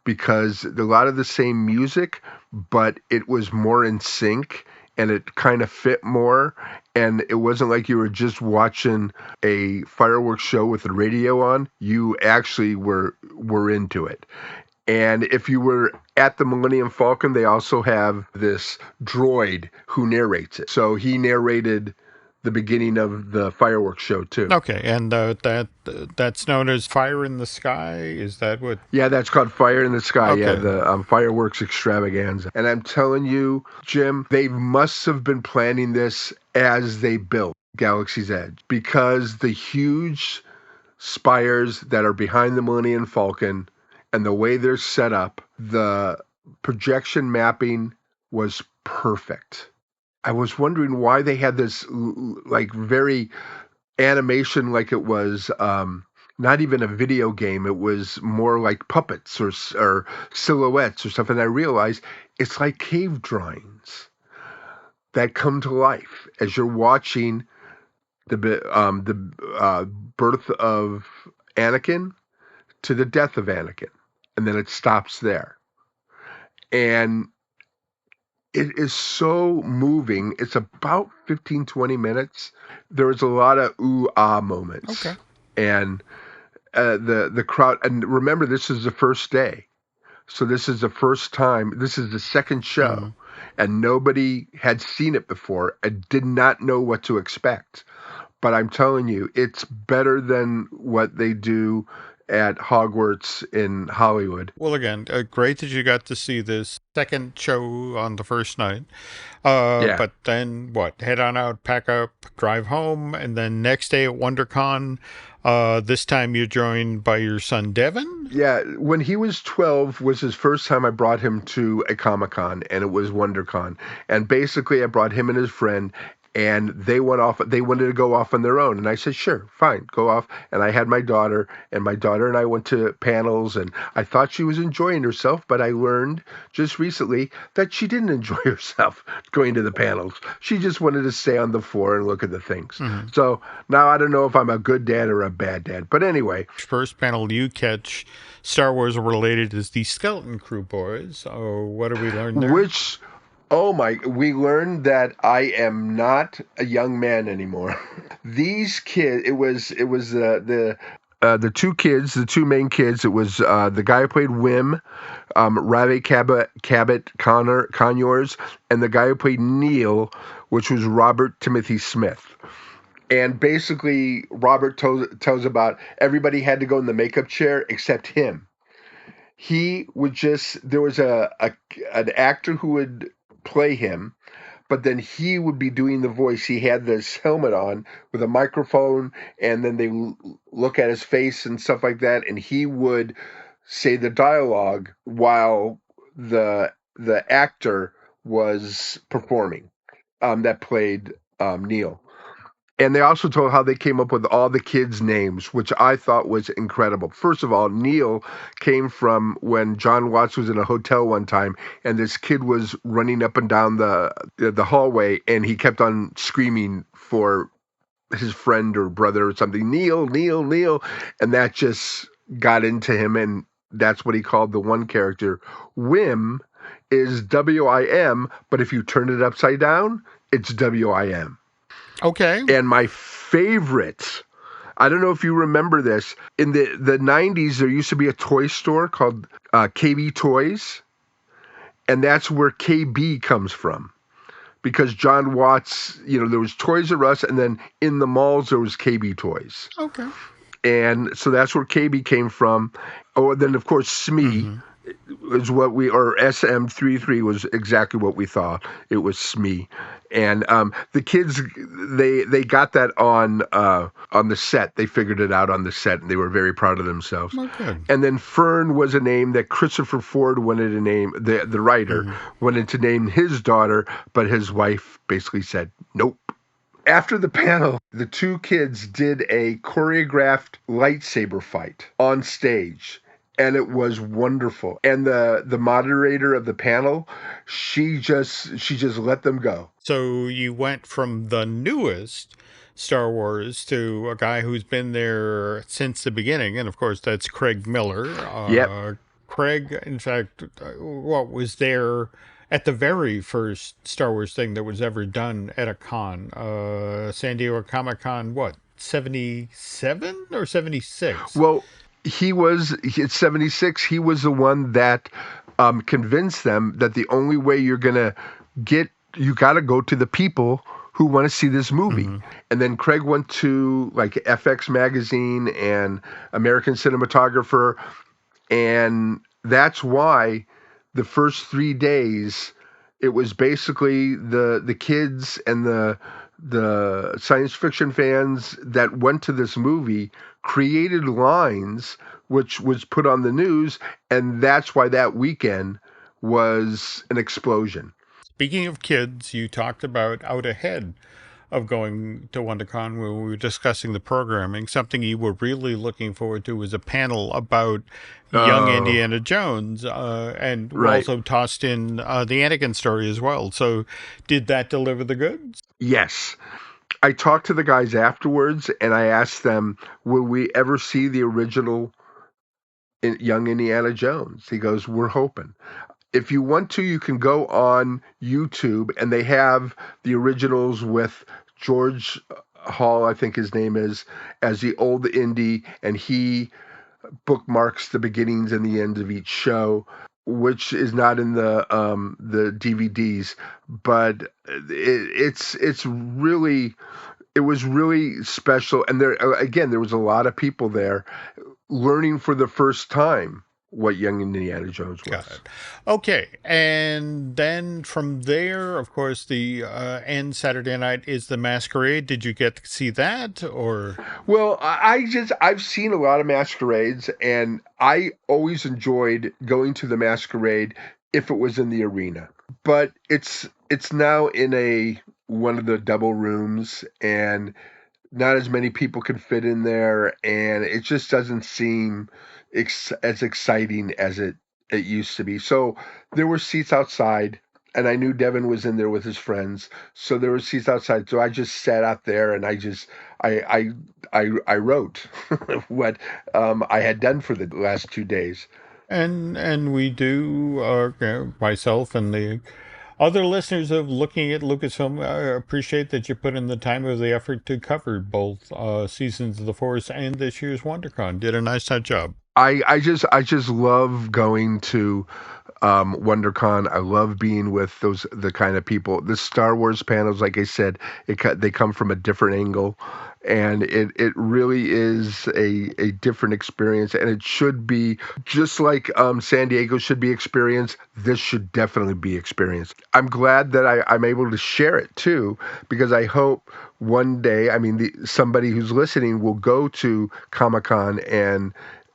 because a lot of the same music, but it was more in sync. And it kind of fit more, and it wasn't like you were just watching a fireworks show with the radio on. You actually were into it. And if you were at the Millennium Falcon, they also have this droid who narrates it. So he narrated the beginning of the fireworks show too. Okay, and that's known as Fire in the Sky? Is that what? Yeah, that's called Fire in the Sky. Okay. Yeah, the fireworks extravaganza. And I'm telling you, Jim, they must have been planning this as they built Galaxy's Edge, because the huge spires that are behind the Millennium Falcon and the way they're set up, the projection mapping was perfect. I was wondering why they had this like very animation, like it was not even a video game. It was more like puppets or silhouettes or something. I realized it's like cave drawings that come to life as you're watching the birth of Anakin to the death of Anakin, and then it stops there. And it is so moving. It's about 15, 20 minutes. There's a lot of ooh-ah moments. Okay. And the crowd, and remember, this is the first day. So this is the first time, this is the second show, and nobody had seen it before and did not know what to expect. But I'm telling you, it's better than what they do at Hogwarts in Hollywood. Well, again, great that you got to see this second show on the first night. But then what? Head on out, pack up, drive home, and then next day at WonderCon, this time you're joined by your son, Devin? Yeah, when he was 12 was his first time I brought him to a Comic-Con, and it was WonderCon. And basically I brought him and his friend, and they wanted to go off on their own. And I said, sure, fine, go off. And I had my daughter, and my daughter and I went to panels, and I thought she was enjoying herself, but I learned just recently that she didn't enjoy herself going to the panels. She just wanted to stay on the floor and look at the things. Mm-hmm. So now I don't know if I'm a good dad or a bad dad. But anyway. First panel you catch Star Wars related is the Skeleton Crew boys. So what did we learn there? We learned that I am not a young man anymore. These kids, it was the two kids, the two main kids. It was the guy who played Wim, Ravi Cabot Conyers, and the guy who played Neil, which was Robert Timothy Smith. And basically, Robert tells about everybody had to go in the makeup chair except him. He would there was an actor who would play him, but then he would be doing the voice. He had this helmet on with a microphone, and then they look at his face and stuff like that, and he would say the dialogue while the actor was performing that played Neil. And they also told how they came up with all the kids' names, which I thought was incredible. First of all, Neil came from when John Watts was in a hotel one time, and this kid was running up and down the hallway, and he kept on screaming for his friend or brother or something, Neil, Neil, Neil. And that just got into him, and that's what he called the one character. Wim is W-I-M, but if you turn it upside down, it's W-I-M. Okay. And my favorite, I don't know if you remember this, in the 90s, there used to be a toy store called KB Toys, and that's where KB comes from. Because John Watts, there was Toys R Us, and then in the malls, there was KB Toys. Okay. And so that's where KB came from. Oh, then of course SME is what or SM33 was exactly what we thought. It was SME. And the kids, they got that on the set. They figured it out on the set, and they were very proud of themselves. Okay. And then Fern was a name that Christopher Ford wanted to name, the writer wanted to name his daughter, but his wife basically said, nope. After the panel, the two kids did a choreographed lightsaber fight on stage. And it was wonderful. And the moderator of the panel, she just let them go. So you went from the newest Star Wars to a guy who's been there since the beginning, and of course that's Craig Miller. Yep. Craig, in fact, was there at the very first Star Wars thing that was ever done at a con, San Diego Comic-Con, 77 or 76? Well, at 76, he was the one that convinced them that the only way you're going to you got to go to the people who want to see this movie. And then Craig went to like FX Magazine and American Cinematographer, and that's why the first 3 days it was basically the kids and the science fiction fans that went to this movie created lines which was put on the news, and that's why that weekend was an explosion. Speaking of kids, you talked about out ahead of going to WonderCon when we were discussing the programming. Something you were really looking forward to was a panel about young Indiana Jones, and we also tossed in the Anakin story as well. So did that deliver the goods? Yes. I talked to the guys afterwards, and I asked them, will we ever see the original young Indiana Jones? He goes, we're hoping. If you want to, you can go on YouTube, and they have the originals with George Hall, I think his name is, as the old Indy, and he bookmarks the beginnings and the ends of each show, which is not in the DVDs, but it was really special. And there was a lot of people there learning for the first time what young Indiana Jones was. Got it. Okay, and then from there, of course, the end Saturday night is the Masquerade. Did you get to see that, or? Well, I've seen a lot of masquerades, and I always enjoyed going to the Masquerade if it was in the arena. But it's now in one of the double rooms, and not as many people can fit in there, and it just doesn't seem as exciting as it used to be. So there were seats outside, and I knew Devin was in there with his friends, so there were seats outside. So I just sat out there, and I wrote what I had done for the last 2 days. And we do, myself and the other listeners of Looking at Lucasfilm, appreciate that you put in the time of the effort to cover both Seasons of the Force and this year's WonderCon. Did a nice job. I just love going to WonderCon. I love being with the kind of people. The Star Wars panels, like I said, they come from a different angle, and it really is a different experience. And it should be just like San Diego should be experienced. This should definitely be experienced. I'm glad that I'm able to share it too, because I hope one day, somebody who's listening will go to Comic-Con and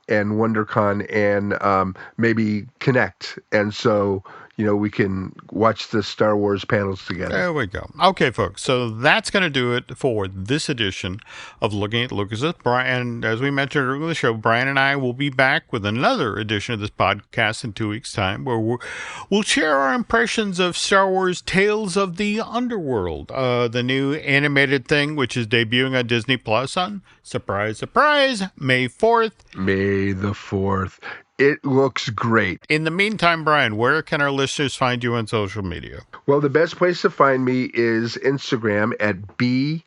WonderCon and maybe connect. And so, we can watch the Star Wars panels together. There we go. Okay, folks. So that's going to do it for this edition of Looking at Lucas. Brian, as we mentioned earlier in the show, Brian and I will be back with another edition of this podcast in 2 weeks' time, where we'll share our impressions of Star Wars Tales of the Underworld, the new animated thing, which is debuting on Disney Plus on, surprise, surprise, May 4th. May the 4th. It looks great. In the meantime, Brian, where can our listeners find you on social media? Well, the best place to find me is Instagram at BT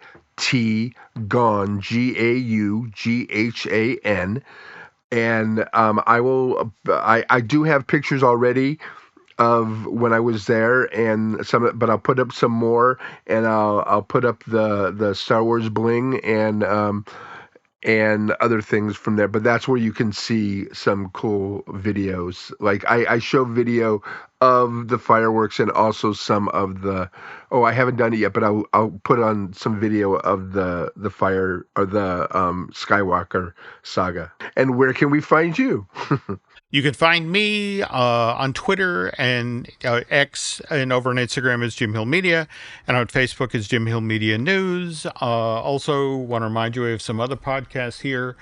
Gaughan, Gaughan. And I do have pictures already of when I was there, and but I'll put up some more, and I'll put up the Star Wars bling, and and other things from there. But that's where you can see some cool videos. Like I show video of the fireworks and also some of the, I haven't done it yet, but I'll put on some video of the fire or the Skywalker saga. And where can we find you? You can find me on Twitter and X, and over on Instagram is Jim Hill Media, and on Facebook is Jim Hill Media News. Also, want to remind you we have some other podcasts here.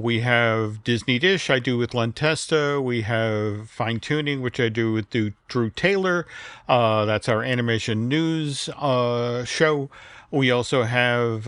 We have Disney Dish, I do with Len Testa. We have Fine Tuning, which I do with Drew Taylor. That's our animation news show. We also have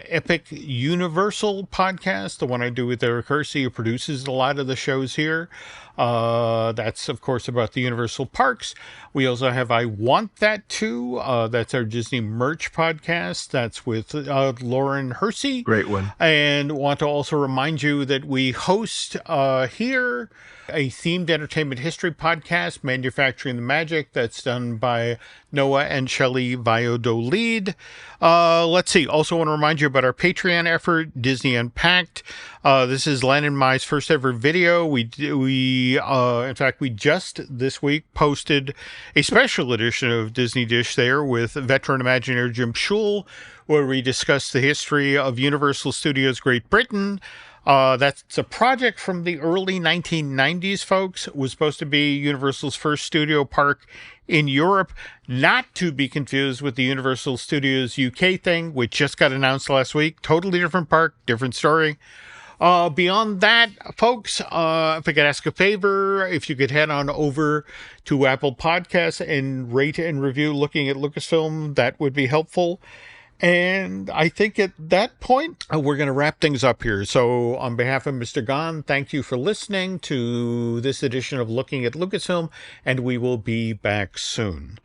Epic Universal podcast, the one I do with Eric Hersey, who produces a lot of the shows here. That's, of course, about the Universal Parks. We also have I Want That Too. That's our Disney merch podcast. That's with Lauren Hersey. Great one. And want to also remind you that we host here a themed entertainment history podcast, Manufacturing the Magic. That's done by Noah and Shelley Valladolid. Let's see. Also want to remind you about our Patreon effort, Disney Unpacked. This is Len and my's first ever video. In fact, we just this week posted a special edition of Disney Dish there with veteran Imagineer Jim Schul, where we discuss the history of Universal Studios Great Britain. That's a project from the early 1990s, folks. It was supposed to be Universal's first studio park in Europe, not to be confused with the Universal Studios UK thing, which just got announced last week. Totally different park, different story. Beyond that, folks, if I could ask a favor, if you could head on over to Apple Podcasts and rate and review Looking at Lucasfilm, that would be helpful. And I think at that point, we're going to wrap things up here. So on behalf of Mr. Gaughan, thank you for listening to this edition of Looking at Lucasfilm, and we will be back soon.